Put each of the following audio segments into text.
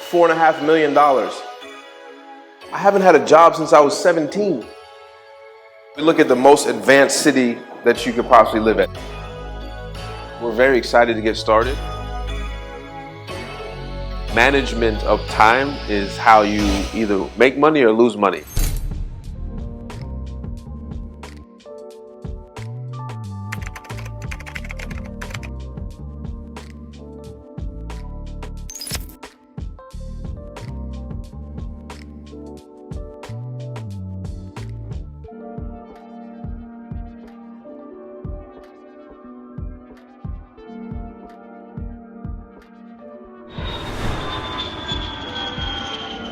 $4.5 million. I haven't had a job since I was 17. We look at the most advanced city that you could possibly live in. We're very excited to get started. Management of time is how you either make money or lose money.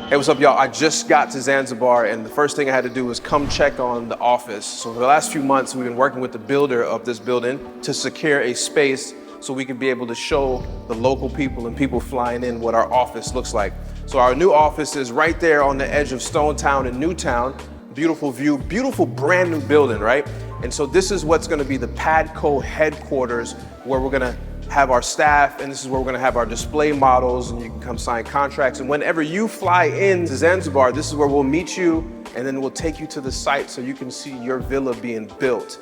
Hey, what's up, y'all? I just got to Zanzibar, and the first thing I had to do was come check on the office. So for the last few months, we've been working with the builder of this building to secure a space so we can be able to show the local people and people flying in what our office looks like. So our new office is right there on the edge of Stone Town and Newtown. Beautiful view, beautiful brand new building, right? And so this is what's gonna be the PADCO headquarters, where we're gonna have our staff, and this is where we're gonna have our display models, and you can come sign contracts. And whenever you fly in to Zanzibar, this is where we'll meet you, and then we'll take you to the site so you can see your villa being built.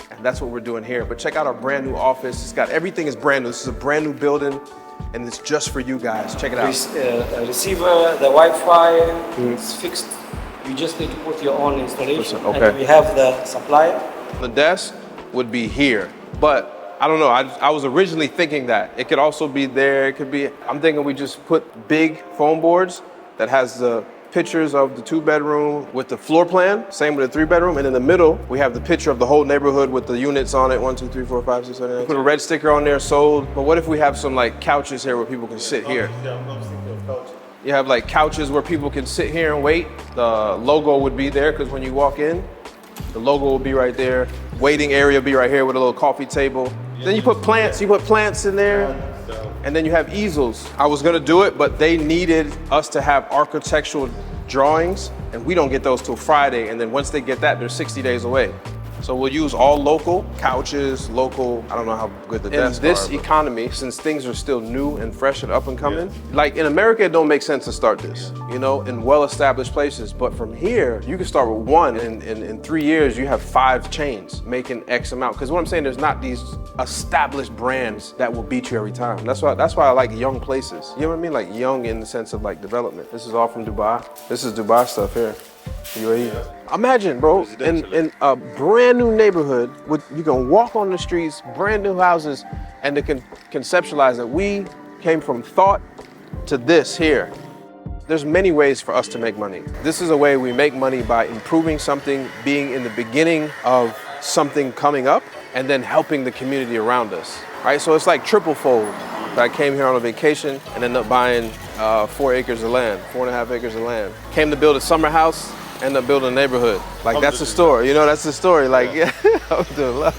And that's what we're doing here. But check out our brand new office. It's got, everything is brand new. This is a brand new building, and it's just for you guys. Check it out. Receiver, the Wi-Fi is fixed. You just need to put your own installation. Okay. And we have the supplier. The desk would be here, but I don't know, I was originally thinking that. It could also be there, it could be, I'm thinking we just put big foam boards that has the pictures of the 2-bedroom with the floor plan, same with the 3-bedroom, and in the middle, we have the picture of the whole neighborhood with the units on it, 1, 2, 3, 4, 5, 6, 7, 8. Put a red sticker on there, sold, but what if we have some like couches here where people can sit here? You have like couches where people can sit here and wait. The logo would be there, because when you walk in, the logo will be right there. Waiting area will be right here with a little coffee table. Then you put plants in there, and then you have easels. I was gonna do it, but they needed us to have architectural drawings, and we don't get those till Friday, and then once they get that, they're 60 days away. So we'll use all local couches, local, I don't know how good the desks are. In this economy, since things are still new and fresh and up and coming, like in America, it don't make sense to start this, you know, in well-established places. But from here, you can start with one, and in 3 years, you have 5 chains making X amount. Because what I'm saying, there's not these established brands that will beat you every time. That's why I like young places. You know what I mean? Like young in the sense of like development. This is all from Dubai. This is Dubai stuff here. UAE. Imagine, bro, in a brand new neighborhood, you can walk on the streets, brand new houses, and to conceptualize that we came from thought to this here. There's many ways for us to make money. This is a way we make money by improving something, being in the beginning of something coming up, and then helping the community around us, right? So it's like triple fold. I came here on a vacation and ended up buying 4 acres of land, 4.5 acres of land. Came to build a summer house, ended up building a neighborhood. Like that's the story, you know, that's the story. Like, yeah, alhamdulillah.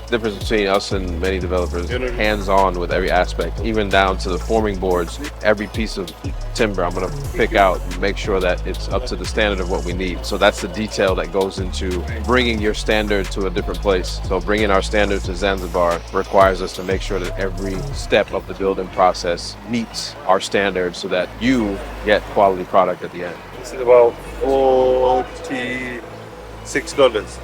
Difference between us and many developers, hands-on with every aspect, even down to the forming boards. Every piece of timber I'm gonna pick out and make sure that it's up to the standard of what we need. So that's the detail that goes into bringing your standard to a different place. So bringing our standard to Zanzibar requires us to make sure that every step of the building process meets our standards so that you get quality product at the end. This is about $46.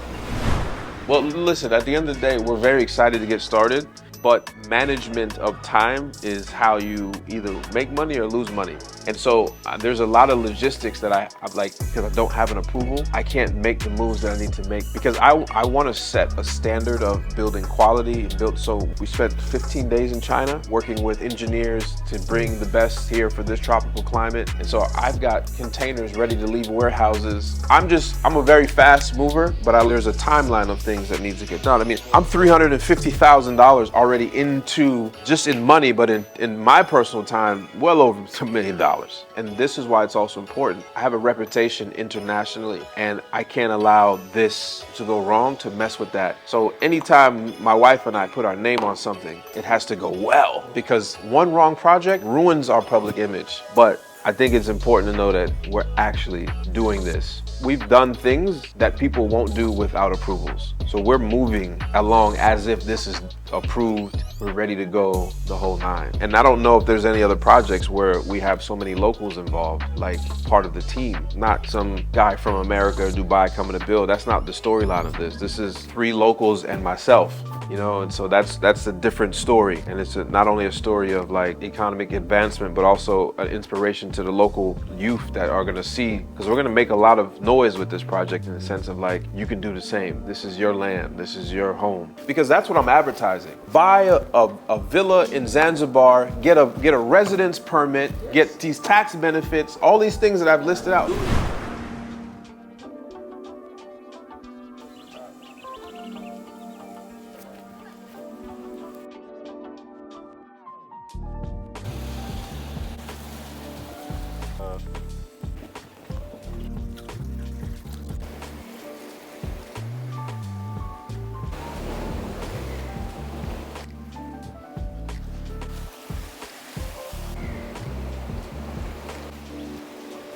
Well, listen, at the end of the day, we're very excited to get started, but management of time is how you either make money or lose money. And so there's a lot of logistics that I like, because I don't have an approval, I can't make the moves that I need to make, because I want to set a standard of building quality. So we spent 15 days in China working with engineers to bring the best here for this tropical climate. And so I've got containers ready to leave warehouses. I'm a very fast mover, but there's a timeline of things that needs to get done. I mean, I'm $350,000 already into, just in money, but in my personal time, well over $2 million. And this is why it's also important. I have a reputation internationally, and I can't allow this to go wrong, to mess with that. So anytime my wife and I put our name on something, it has to go well, because one wrong project ruins our public image. But I think it's important to know that we're actually doing this. We've done things that people won't do without approvals. So we're moving along as if this is approved we're ready to go the whole nine. And I don't know if there's any other projects where we have so many locals involved, like part of the team, not some guy from America or Dubai coming to build. That's not the storyline of this. This is 3 locals and myself, you know, and so that's a different story. And it's not only a story of like economic advancement, but also an inspiration to the local youth that are gonna see, because we're gonna make a lot of noise with this project in the sense of like, you can do the same. This is your land, this is your home. Because that's what I'm advertising. Buy a villa in Zanzibar, get a residence permit, get these tax benefits, all these things that I've listed out.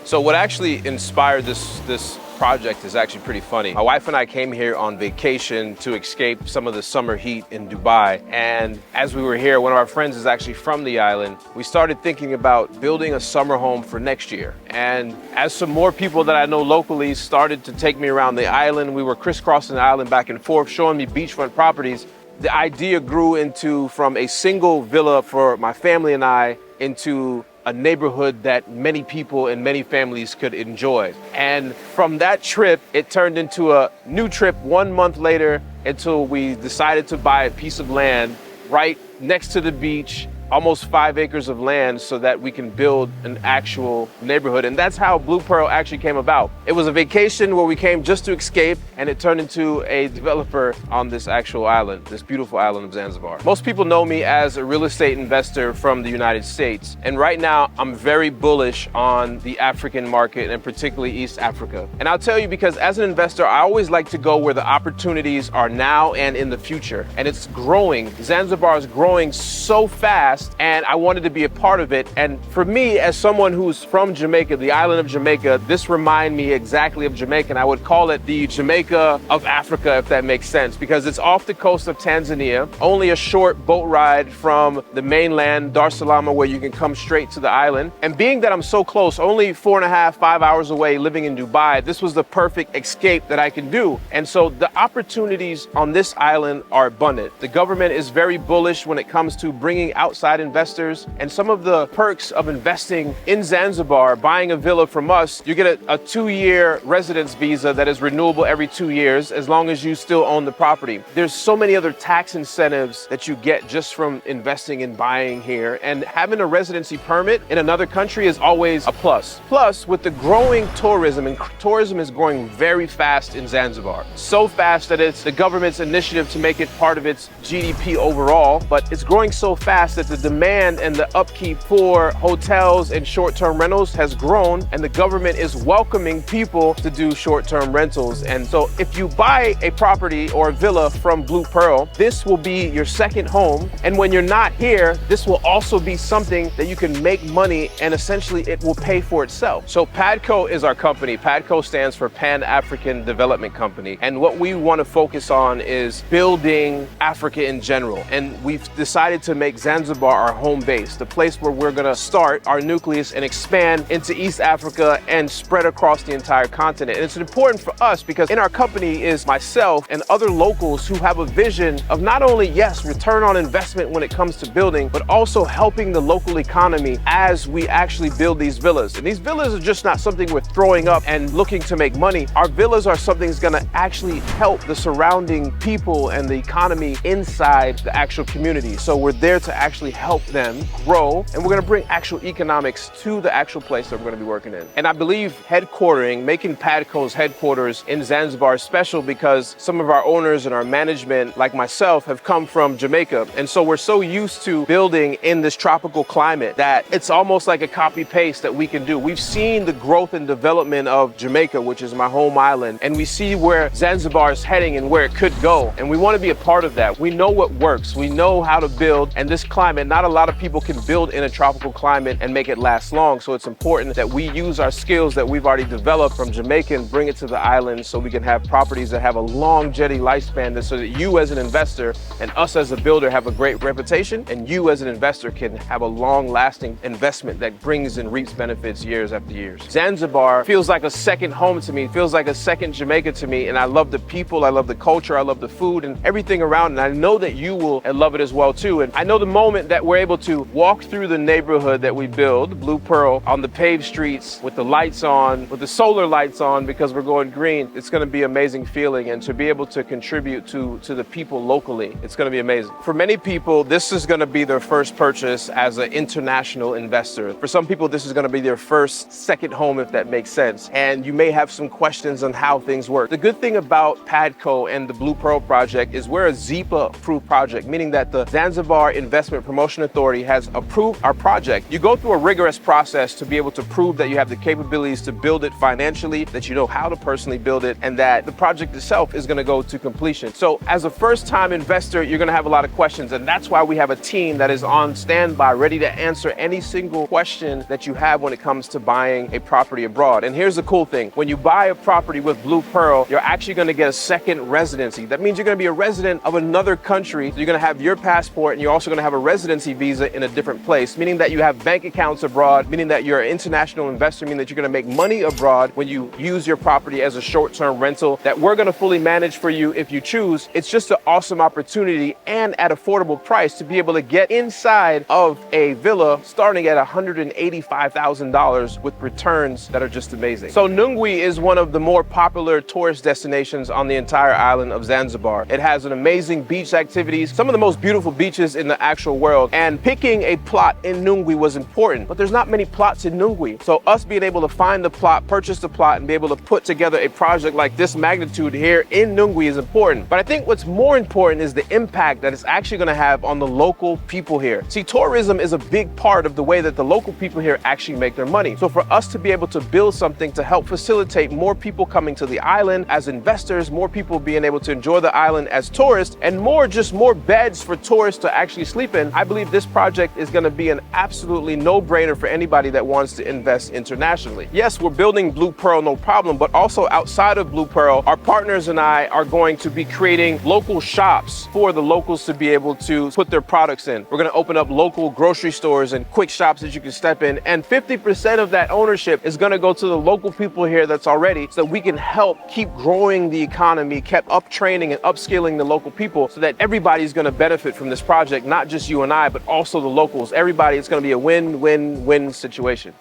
So what actually inspired this project is actually pretty funny. My wife and I came here on vacation to escape some of the summer heat in Dubai. And as we were here, one of our friends is actually from the island. We started thinking about building a summer home for next year. And as some more people that I know locally started to take me around the island, we were crisscrossing the island back and forth, showing me beachfront properties. The idea grew from a single villa for my family and I into a neighborhood that many people and many families could enjoy. And from that trip, it turned into a new trip 1 month later until we decided to buy a piece of land right next to the beach, almost 5 acres of land, so that we can build an actual neighborhood. And that's how Blue Pearl actually came about. It was a vacation where we came just to escape, and it turned into a developer on this actual island, this beautiful island of Zanzibar. Most people know me as a real estate investor from the United States. And right now, I'm very bullish on the African market, and particularly East Africa. And I'll tell you, because as an investor, I always like to go where the opportunities are now and in the future. And it's growing. Zanzibar is growing so fast, and I wanted to be a part of it. And for me, as someone who's from Jamaica, the island of Jamaica, this reminds me exactly of Jamaica, and I would call it the Jamaica of Africa, if that makes sense, because it's off the coast of Tanzania, only a short boat ride from the mainland, Dar es Salaam, where you can come straight to the island. And being that I'm so close, only 4.5, 5 hours away, living in Dubai, this was the perfect escape that I can do. And so the opportunities on this island are abundant. The government is very bullish when it comes to bringing outside investors, and some of the perks of investing in Zanzibar, buying a villa from us, you get a 2-year residence visa that is renewable every 2 years as long as you still own the property. There's so many other tax incentives that you get just from investing and buying here, and having a residency permit in another country is always a plus. Plus, with the growing tourism, and tourism is growing very fast in Zanzibar, so fast that it's the government's initiative to make it part of its GDP overall, but it's growing so fast that the demand and the upkeep for hotels and short-term rentals has grown, and the government is welcoming people to do short-term rentals. And so if you buy a property or a villa from Blue Pearl, this will be your second home. And when you're not here, this will also be something that you can make money, and essentially it will pay for itself. So PADCO is our company. PADCO stands for Pan-African Development Company. And what we want to focus on is building Africa in general. And we've decided to make Zanzibar our home base, the place where we're gonna start our nucleus and expand into East Africa and spread across the entire continent. And it's important for us because in our company is myself and other locals who have a vision of not only, yes, return on investment when it comes to building, but also helping the local economy as we actually build these villas. And these villas are just not something we're throwing up and looking to make money. Our villas are something that's gonna actually help the surrounding people and the economy inside the actual community. So we're there to actually help them grow, and we're gonna bring actual economics to the actual place that we're gonna be working in. And I believe making PADCO's headquarters in Zanzibar is special because some of our owners and our management, like myself, have come from Jamaica. And so we're so used to building in this tropical climate that it's almost like a copy paste that we can do. We've seen the growth and development of Jamaica, which is my home island, and we see where Zanzibar is heading and where it could go. And we wanna be a part of that. We know what works. We know how to build, and this climate And not a lot of people can build in a tropical climate and make it last long. So it's important that we use our skills that we've already developed from Jamaica and bring it to the island so we can have properties that have a longevity lifespan, so that you as an investor and us as a builder have a great reputation, and you as an investor can have a long-lasting investment that brings and reaps benefits years after years. Zanzibar feels like a second home to me. It feels like a second Jamaica to me, and I love the people, I love the culture, I love the food and everything around, and I know that you will love it as well too. And I know the moment that we're able to walk through the neighborhood that we build, Blue Pearl, on the paved streets with the lights on, with the solar lights on because we're going green, it's going to be an amazing feeling. And to be able to contribute to the people locally, it's going to be amazing. For many people, this is going to be their first purchase as an international investor. For some people, this is going to be their first second home, if that makes sense. And you may have some questions on how things work. The good thing about PADCO and the Blue Pearl project is we're a ZIPA-approved project, meaning that the Zanzibar Investment Promotion Authority has approved our project. You go through a rigorous process to be able to prove that you have the capabilities to build it financially, that you know how to personally build it, and that the project itself is going to go to completion. So as a first-time investor, you're going to have a lot of questions, and that's why we have a team that is on standby, ready to answer any single question that you have when it comes to buying a property abroad. And here's the cool thing. When you buy a property with Blue Pearl, you're actually going to get a second residency. That means you're going to be a resident of another country. So you're going to have your passport, and you're also going to have a residency visa in a different place, meaning that you have bank accounts abroad, meaning that you're an international investor, meaning that you're going to make money abroad when you use your property as a short-term rental that we're going to fully manage for you if you choose. It's just an awesome opportunity and at affordable price to be able to get inside of a villa starting at $185,000 with returns that are just amazing. So Nungwi is one of the more popular tourist destinations on the entire island of Zanzibar. It has an amazing beach activities, some of the most beautiful beaches in the actual world. And picking a plot in Nungwi was important, but there's not many plots in Nungwi. So us being able to find the plot, purchase the plot, and be able to put together a project like this magnitude here in Nungwi is important. But I think what's more important is the impact that it's actually going to have on the local people here. See, tourism is a big part of the way that the local people here actually make their money. So for us to be able to build something to help facilitate more people coming to the island as investors, more people being able to enjoy the island as tourists, and more beds for tourists to actually sleep in, I believe this project is going to be an absolutely no-brainer for anybody that wants to invest internationally. Yes, we're building Blue Pearl, no problem, but also outside of Blue Pearl, our partners and I are going to be creating local shops for the locals to be able to put their products in. We're going to open up local grocery stores and quick shops that you can step in, and 50% of that ownership is going to go to the local people here that's already, so that we can help keep growing the economy, keep up training and upskilling the local people, so that everybody's going to benefit from this project, not just you and I, but also the locals. Everybody, it's going to be a win-win-win situation.